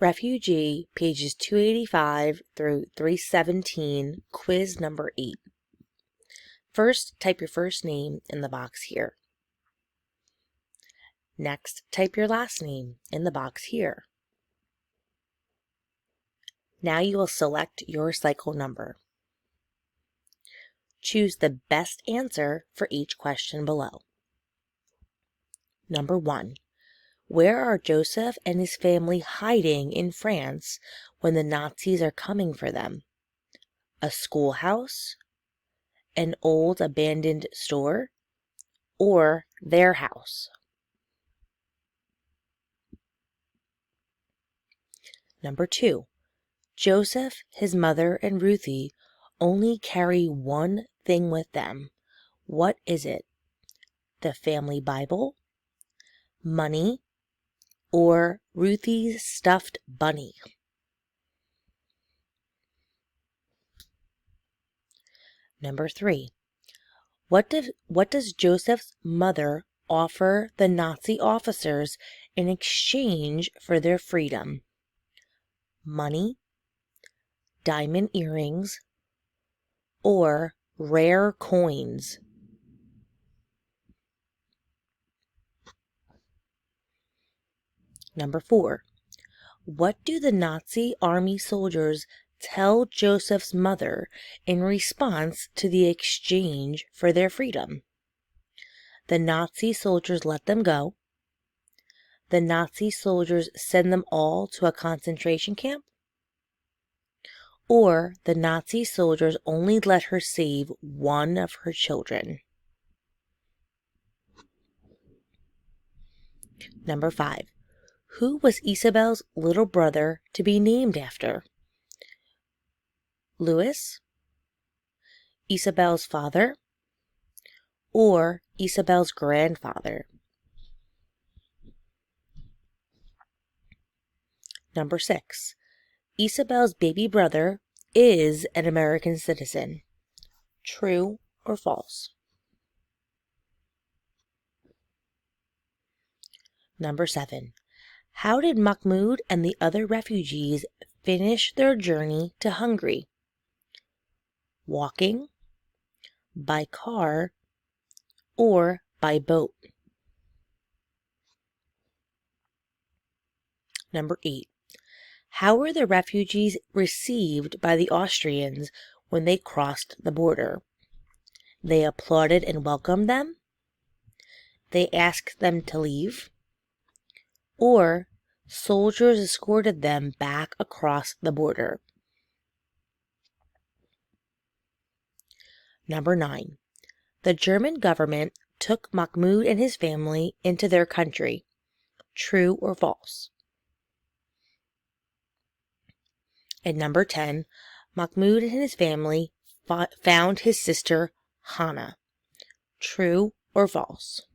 Refugee, pages 285 through 317, quiz number 8. First, type your first name in the box here. Next, type your last name in the box here. Now you will select your cycle number. Choose the best answer for each question below. Number 1. Where are Joseph and his family hiding in France when the Nazis are coming for them? A schoolhouse, an old abandoned store, or their house? Number 2. Joseph, his mother, and Ruthie only carry one thing with them. What is it? The family Bible, money, or Ruthie's stuffed bunny? Number 3. What does Joseph's mother offer the Nazi officers in exchange for their freedom? Money, diamond earrings, or rare coins? Number 4. What do the Nazi army soldiers tell Joseph's mother in response to the exchange for their freedom? The Nazi soldiers let them go. The Nazi soldiers send them all to a concentration camp. Or the Nazi soldiers only let her save one of her children. Number 5. Who was Isabel's little brother to be named after? Louis, Isabel's father, or Isabel's grandfather? Number 6. Isabel's baby brother is an American citizen. True or false? Number 7. How did Mahmoud and the other refugees finish their journey to Hungary? Walking, by car, or by boat? Number 8. How were the refugees received by the Austrians when they crossed the border? They applauded and welcomed them? They asked them to leave? Or soldiers escorted them back across the border? Number 9. The German government took Mahmoud and his family into their country. True or false? And number 10. Mahmoud and his family found his sister Hannah. True or false?